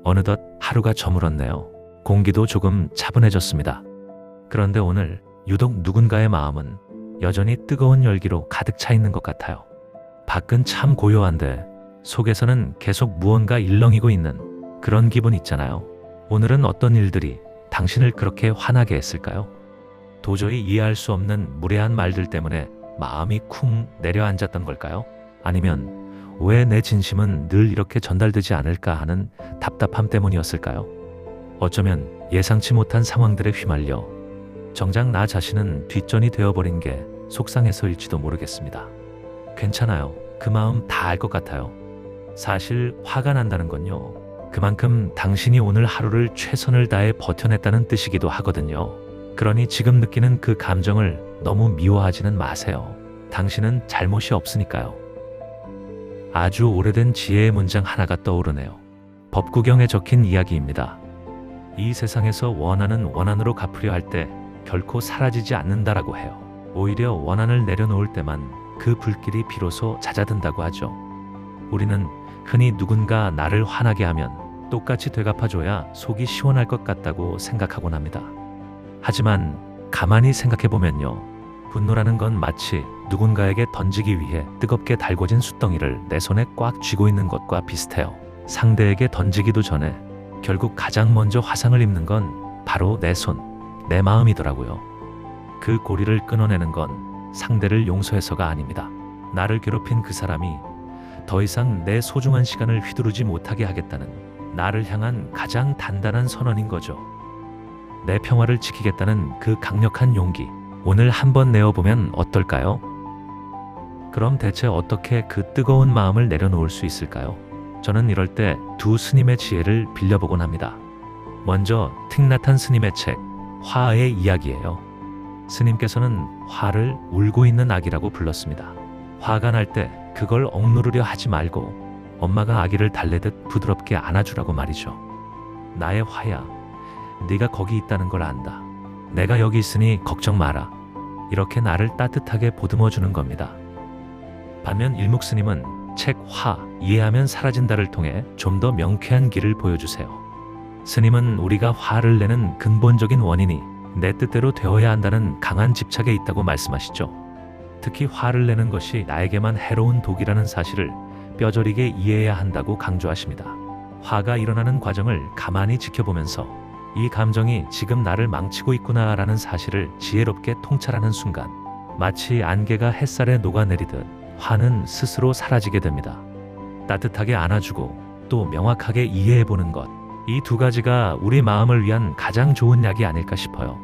어느덧 하루가 저물었네요. 공기도 조금 차분해졌습니다. 그런데 오늘 유독 누군가의 마음은 여전히 뜨거운 열기로 가득 차 있는 것 같아요. 밖은 참 고요한데 속에서는 계속 무언가 일렁이고 있는 그런 기분 있잖아요. 오늘은 어떤 일들이 당신을 그렇게 화나게 했을까요? 도저히 이해할 수 없는 무례한 말들 때문에 마음이 쿵 내려앉았던 걸까요? 아니면 왜 내 진심은 늘 이렇게 전달되지 않을까 하는 답답함 때문이었을까요? 어쩌면 예상치 못한 상황들에 휘말려 정작 나 자신은 뒷전이 되어버린 게 속상해서일지도 모르겠습니다. 괜찮아요. 그 마음 다 알 것 같아요. 사실 화가 난다는 건요, 그만큼 당신이 오늘 하루를 최선을 다해 버텨냈다는 뜻이기도 하거든요. 그러니 지금 느끼는 그 감정을 너무 미워하지는 마세요. 당신은 잘못이 없으니까요. 아주 오래된 지혜의 문장 하나가 떠오르네요. 법구경에 적힌 이야기입니다. 이 세상에서 원한은 원한으로 갚으려 할 때 결코 사라지지 않는다라고 해요. 오히려 원한을 내려놓을 때만 그 불길이 비로소 잦아든다고 하죠. 우리는 흔히 누군가 나를 화나게 하면 똑같이 되갚아줘야 속이 시원할 것 같다고 생각하곤 합니다. 하지만 가만히 생각해보면요, 분노라는 건 마치 누군가에게 던지기 위해 뜨겁게 달궈진 숯덩이를 내 손에 꽉 쥐고 있는 것과 비슷해요. 상대에게 던지기도 전에 결국 가장 먼저 화상을 입는 건 바로 내 손, 내 마음이더라고요. 그 고리를 끊어내는 건 상대를 용서해서가 아닙니다. 나를 괴롭힌 그 사람이 더 이상 내 소중한 시간을 휘두르지 못하게 하겠다는 나를 향한 가장 단단한 선언인 거죠. 내 평화를 지키겠다는 그 강력한 용기, 오늘 한번 내어보면 어떨까요? 그럼 대체 어떻게 그 뜨거운 마음을 내려놓을 수 있을까요? 저는 이럴 때 두 스님의 지혜를 빌려보곤 합니다. 먼저 틱나탄 스님의 책 화의 이야기예요. 스님께서는 화를 울고 있는 아기라고 불렀습니다. 화가 날 때 그걸 억누르려 하지 말고 엄마가 아기를 달래듯 부드럽게 안아주라고 말이죠. 나의 화야, 네가 거기 있다는 걸 안다. 내가 여기 있으니 걱정 마라. 이렇게 나를 따뜻하게 보듬어주는 겁니다. 반면 일묵스님은 책 화, 이해하면 사라진다를 통해 좀 더 명쾌한 길을 보여주세요. 스님은 우리가 화를 내는 근본적인 원인이 내 뜻대로 되어야 한다는 강한 집착에 있다고 말씀하시죠. 특히 화를 내는 것이 나에게만 해로운 독이라는 사실을 뼈저리게 이해해야 한다고 강조하십니다. 화가 일어나는 과정을 가만히 지켜보면서 이 감정이 지금 나를 망치고 있구나라는 사실을 지혜롭게 통찰하는 순간 마치 안개가 햇살에 녹아내리듯 화는 스스로 사라지게 됩니다. 따뜻하게 안아주고 또 명확하게 이해해보는 것, 이 두 가지가 우리 마음을 위한 가장 좋은 약이 아닐까 싶어요.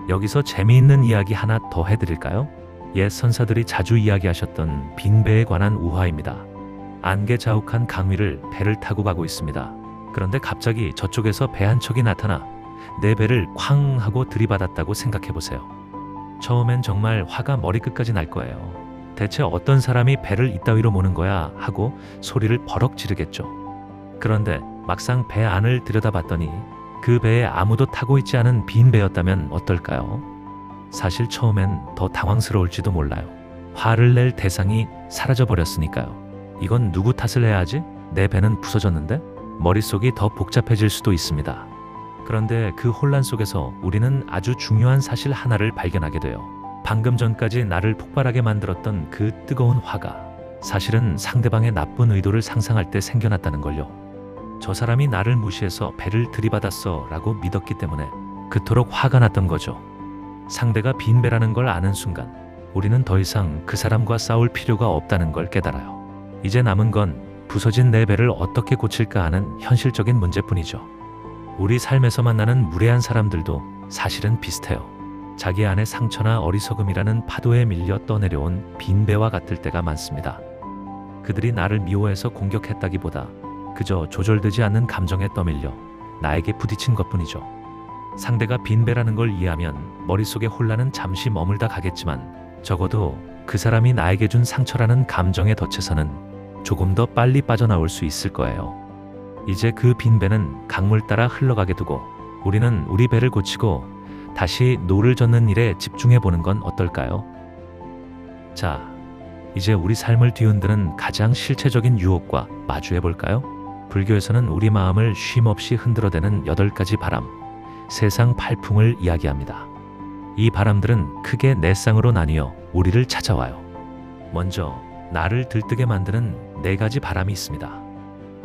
여기서 재미있는 이야기 하나 더 해드릴까요? 옛 선사들이 자주 이야기하셨던 빈배에 관한 우화입니다. 안개 자욱한 강 위를 배를 타고 가고 있습니다. 그런데 갑자기 저쪽에서 배 한 척이 나타나 내 배를 쾅 하고 들이받았다고 생각해보세요. 처음엔 정말 화가 머리끝까지 날 거예요. 대체 어떤 사람이 배를 이따위로 모는 거야 하고 소리를 버럭 지르겠죠. 그런데 막상 배 안을 들여다봤더니 그 배에 아무도 타고 있지 않은 빈 배였다면 어떨까요? 사실 처음엔 더 당황스러울지도 몰라요. 화를 낼 대상이 사라져버렸으니까요. 이건 누구 탓을 해야 하지? 내 배는 부서졌는데? 머릿속이 더 복잡해질 수도 있습니다. 그런데 그 혼란 속에서 우리는 아주 중요한 사실 하나를 발견하게 돼요. 방금 전까지 나를 폭발하게 만들었던 그 뜨거운 화가 사실은 상대방의 나쁜 의도를 상상할 때 생겨났다는 걸요. 저 사람이 나를 무시해서 배를 들이받았어 라고 믿었기 때문에 그토록 화가 났던 거죠. 상대가 빈배라는 걸 아는 순간 우리는 더 이상 그 사람과 싸울 필요가 없다는 걸 깨달아요. 이제 남은 건 부서진 내 배를 어떻게 고칠까 하는 현실적인 문제뿐이죠. 우리 삶에서 만나는 무례한 사람들도 사실은 비슷해요. 자기 안의 상처나 어리석음이라는 파도에 밀려 떠내려온 빈배와 같을 때가 많습니다. 그들이 나를 미워해서 공격했다기보다 그저 조절되지 않는 감정에 떠밀려 나에게 부딪힌 것뿐이죠. 상대가 빈배라는 걸 이해하면 머릿속의 혼란은 잠시 머물다 가겠지만 적어도 그 사람이 나에게 준 상처라는 감정의 덫에서는 조금 더 빨리 빠져나올 수 있을 거예요. 이제 그 빈배는 강물 따라 흘러가게 두고 우리는 우리 배를 고치고 다시 노를 젓는 일에 집중해보는 건 어떨까요? 자, 이제 우리 삶을 뒤흔드는 가장 실체적인 유혹과 마주해볼까요? 불교에서는 우리 마음을 쉼없이 흔들어대는 8가지 바람, 세상 팔풍을 이야기합니다. 이 바람들은 크게 4쌍으로 나뉘어 우리를 찾아와요. 먼저 나를 들뜨게 만드는 4가지 바람이 있습니다.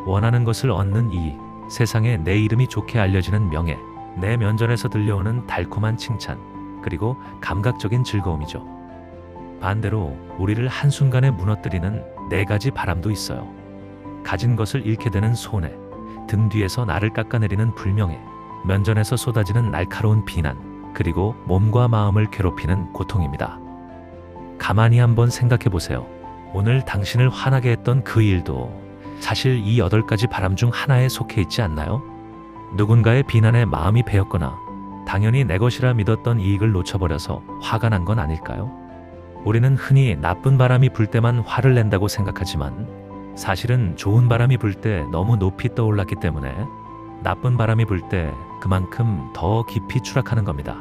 원하는 것을 얻는 이익, 세상에 내 이름이 좋게 알려지는 명예, 내 면전에서 들려오는 달콤한 칭찬, 그리고 감각적인 즐거움이죠. 반대로 우리를 한순간에 무너뜨리는 4가지 바람도 있어요. 가진 것을 잃게 되는 손해, 등 뒤에서 나를 깎아내리는 불명예, 면전에서 쏟아지는 날카로운 비난, 그리고 몸과 마음을 괴롭히는 고통입니다. 가만히 한번 생각해 보세요. 오늘 당신을 화나게 했던 그 일도 사실 이 8가지 바람 중 하나에 속해 있지 않나요? 누군가의 비난에 마음이 베었거나 당연히 내 것이라 믿었던 이익을 놓쳐버려서 화가 난 건 아닐까요? 우리는 흔히 나쁜 바람이 불 때만 화를 낸다고 생각하지만 사실은 좋은 바람이 불 때 너무 높이 떠올랐기 때문에 나쁜 바람이 불 때 그만큼 더 깊이 추락하는 겁니다.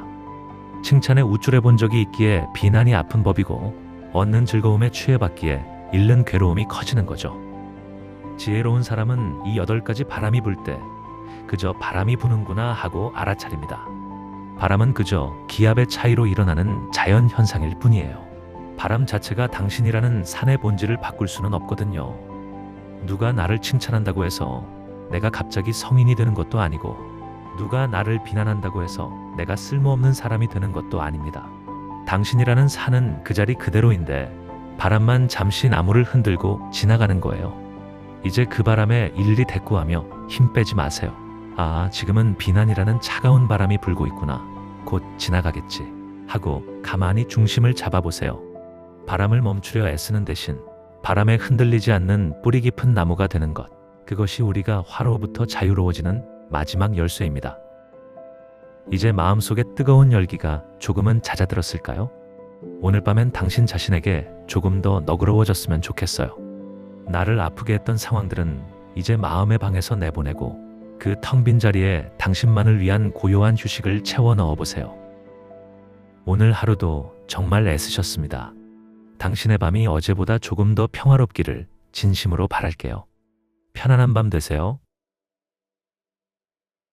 칭찬에 우쭐해 본 적이 있기에 비난이 아픈 법이고, 얻는 즐거움에 취해봤기에 잃는 괴로움이 커지는 거죠. 지혜로운 사람은 이 8가지 바람이 불 때 그저 바람이 부는구나 하고 알아차립니다. 바람은 그저 기압의 차이로 일어나는 자연 현상일 뿐이에요. 바람 자체가 당신이라는 산의 본질을 바꿀 수는 없거든요. 누가 나를 칭찬한다고 해서 내가 갑자기 성인이 되는 것도 아니고, 누가 나를 비난한다고 해서 내가 쓸모없는 사람이 되는 것도 아닙니다. 당신이라는 산은 그 자리 그대로인데 바람만 잠시 나무를 흔들고 지나가는 거예요. 이제 그 바람에 일일이 대꾸하며 힘 빼지 마세요. 아, 지금은 비난이라는 차가운 바람이 불고 있구나. 곧 지나가겠지. 하고 가만히 중심을 잡아보세요. 바람을 멈추려 애쓰는 대신 바람에 흔들리지 않는 뿌리 깊은 나무가 되는 것. 그것이 우리가 화로부터 자유로워지는 마지막 열쇠입니다. 이제 마음속에 뜨거운 열기가 조금은 잦아들었을까요? 오늘 밤엔 당신 자신에게 조금 더 너그러워졌으면 좋겠어요. 나를 아프게 했던 상황들은 이제 마음의 방에서 내보내고 그 텅 빈 자리에 당신만을 위한 고요한 휴식을 채워 넣어보세요. 오늘 하루도 정말 애쓰셨습니다. 당신의 밤이 어제보다 조금 더 평화롭기를 진심으로 바랄게요. 편안한 밤 되세요.